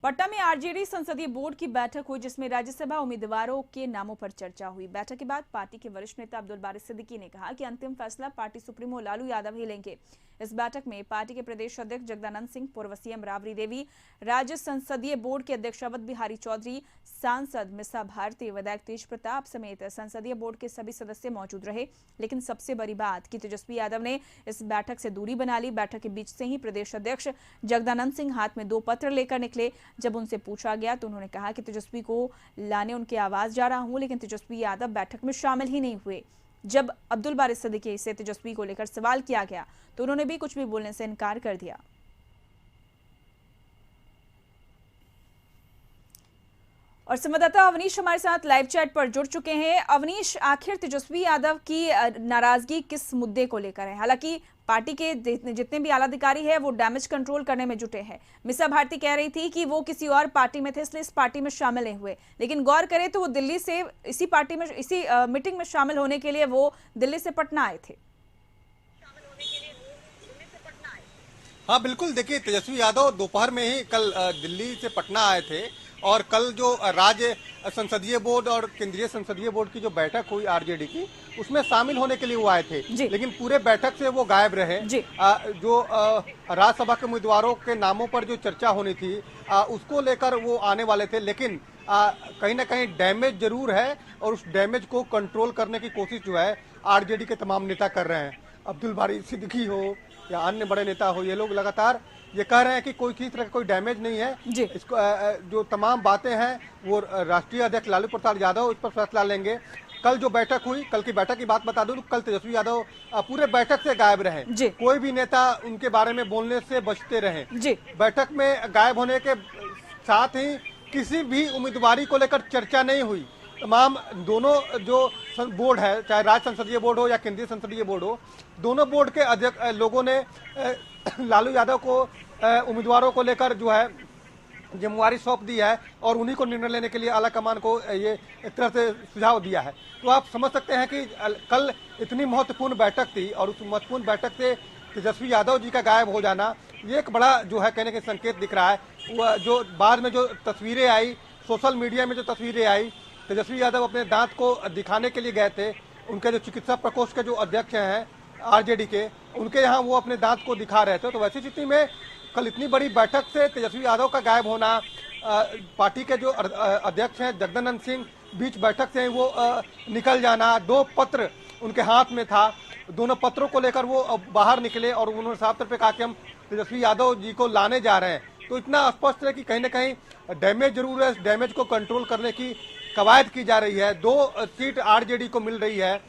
पटना में आरजेडी संसदीय बोर्ड की बैठक हुई, जिसमें राज्यसभा उम्मीदवारों के नामों पर चर्चा हुई। बैठक के बाद पार्टी के वरिष्ठ नेता अब्दुल बारी सिद्दीकी ने कहा कि अंतिम फैसला पार्टी सुप्रीमो लालू यादव ही लेंगे। इस बैठक में पार्टी के प्रदेश अध्यक्ष जगदानंद सिंह, पूर्व सीएम राबड़ी देवी, राज्य संसदीय बोर्ड के अध्यक्ष अवध बिहारी चौधरी, सांसद मिसा भारती, विधायक तेज प्रताप समेत संसदीय बोर्ड के सभी सदस्य मौजूद रहे। लेकिन सबसे बड़ी बात कि तेजस्वी यादव ने इस बैठक से दूरी बना ली। बैठक के बीच से ही प्रदेश अध्यक्ष जगदानंद सिंह हाथ में 2 पत्र लेकर निकले। जब उनसे पूछा गया तो उन्होंने कहा कि तेजस्वी को लाने उनके आवाज जा रहा हूं, लेकिन तेजस्वी यादव बैठक में शामिल ही नहीं हुए। जब अब्दुल बारी सिद्दीकी से तेजस्वी को लेकर सवाल किया गया तो उन्होंने भी कुछ भी बोलने से इनकार कर दिया। और संवाददाता अवनीश हमारे साथ लाइव चैट पर जुड़ चुके हैं। अवनीश, आखिर तेजस्वी यादव की नाराजगी किस मुद्दे को लेकर है? हालांकि पार्टी के जितने भी आला अधिकारी हैं वो डैमेज कंट्रोल करने में जुटे हैं। मिसा भारती कह रही थी कि वो किसी और पार्टी में थे, इसलिए इस पार्टी में शामिल नहीं हुए। लेकिन गौर करें तो वो दिल्ली से इसी पार्टी में, इसी मीटिंग में शामिल होने के लिए वो दिल्ली से पटना आए थे। हाँ बिल्कुल, देखिए तेजस्वी यादव दोपहर में ही कल दिल्ली से पटना आए थे और कल जो राज्य संसदीय बोर्ड और केंद्रीय संसदीय बोर्ड की जो बैठक हुई आरजेडी की, उसमें शामिल होने के लिए वो आए थे। लेकिन पूरे बैठक से वो गायब रहे। जो राज्यसभा के उम्मीदवारों के नामों पर जो चर्चा होनी थी उसको लेकर वो आने वाले थे, लेकिन कहीं ना कहीं डैमेज जरूर है और उस डैमेज को कंट्रोल करने की कोशिश जो है आरजेडी के तमाम नेता कर रहे हैं। अब्दुल बारी सिद्दीकी हो या अन्य बड़े नेता हो, ये लोग लगातार ये कह रहे हैं कि कोई किसी तरह का कोई डैमेज नहीं है। इसको जो तमाम बातें हैं वो राष्ट्रीय अध्यक्ष लालू प्रसाद यादव इस पर फैसला लेंगे। कल जो बैठक हुई, कल की बैठक की बात बता दूं तो कल तेजस्वी यादव पूरे बैठक से गायब रहे। कोई भी नेता उनके बारे में बोलने से बचते रहे। बैठक में गायब होने के साथ ही किसी भी उम्मीदवारी को लेकर चर्चा नहीं हुई। तमाम दोनों जो बोर्ड है, चाहे राज्य संसदीय बोर्ड हो या केंद्रीय संसदीय बोर्ड हो, दोनों बोर्ड के अध्यक्ष लोगों ने लालू यादव को उम्मीदवारों को लेकर जो है जिम्मेवारी सौंप दी है और उन्हीं को निर्णय लेने के लिए आला कमान को ये एक तरह से सुझाव दिया है। तो आप समझ सकते हैं कि कल इतनी महत्वपूर्ण बैठक थी और उस महत्वपूर्ण बैठक से तेजस्वी यादव जी का गायब हो जाना, ये एक बड़ा जो है कहने के संकेत दिख रहा है। जो बाद में जो तस्वीरें आई, सोशल मीडिया में जो तस्वीरें आई, तेजस्वी यादव अपने दांत को दिखाने के लिए गए थे। उनके जो चिकित्सा प्रकोष्ठ के जो अध्यक्ष हैं आरजेडी के, उनके यहाँ वो अपने दांत को दिखा रहे थे। तो वैसी स्थिति में कल इतनी बड़ी बैठक से तेजस्वी यादव का गायब होना, पार्टी के जो अध्यक्ष हैं जगदानंद सिंह बीच बैठक से वो निकल जाना, 2 पत्र उनके हाथ में था, दोनों पत्रों को लेकर वो बाहर निकले और उन्होंने साफ तौर पे कहा कि हम तेजस्वी यादव जी को लाने जा रहे हैं। तो इतना स्पष्ट है कि कहीं ना कहीं डैमेज जरूर है। डैमेज को कंट्रोल करने की कवायद की जा रही है। 2 सीट आरजेडी को मिल रही है,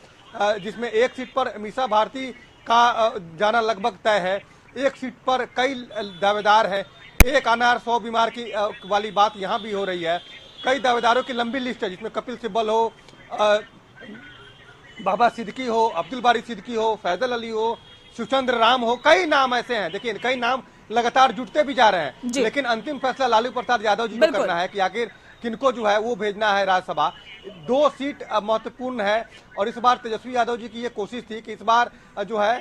जिसमें 1 सीट पर मिसा भारती का जाना लगभग तय है। 1 सीट पर कई दावेदार हैं। एक अनार 100 बीमार की वाली बात यहाँ भी हो रही है। कई दावेदारों की लंबी लिस्ट है, जिसमें कपिल सिब्बल हो, बाबा सिद्दीकी हो, अब्दुल बारी सिद्दीकी हो, फैजल अली हो, सुचंद्र राम हो, कई नाम ऐसे हैं। देखिए कई नाम लगातार जुटते भी जा रहे हैं, लेकिन अंतिम फैसला लालू प्रसाद यादव जी को करना है कि आखिर किनको जो है वो भेजना है राज्यसभा। 2 सीट महत्वपूर्ण है और इस बार तेजस्वी यादव जी की ये कोशिश थी कि इस बार जो है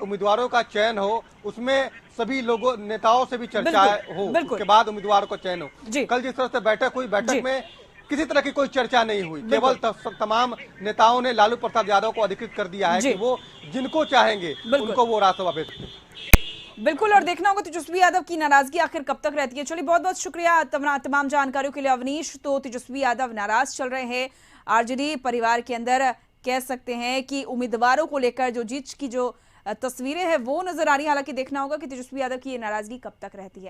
उम्मीदवारों का चयन हो, उसमें सभी लोगों नेताओं से भी चर्चा हो, उसके बाद उम्मीदवारों का चयन हो। कल जिस तरह से बैठक हुई, बैठक में किसी तरह की कोई चर्चा नहीं हुई। केवल तमाम नेताओं ने लालू प्रसाद यादव को अधिकृत कर दिया है कि वो जिनको चाहेंगे उनको वो राज्यसभा भेज सकते। बिल्कुल, और देखना होगा तेजस्वी यादव की नाराजगी आखिर कब तक रहती है। चलिए, बहुत बहुत शुक्रिया तमाम जानकारियों के लिए अवनीश। तो तेजस्वी यादव नाराज चल रहे हैं। आरजेडी परिवार के अंदर कह सकते हैं कि उम्मीदवारों को लेकर जो जीत की जो तस्वीरें हैं वो नजर आ रही है। हालांकि देखना होगा कि तेजस्वी यादव की ये नाराजगी कब तक रहती है।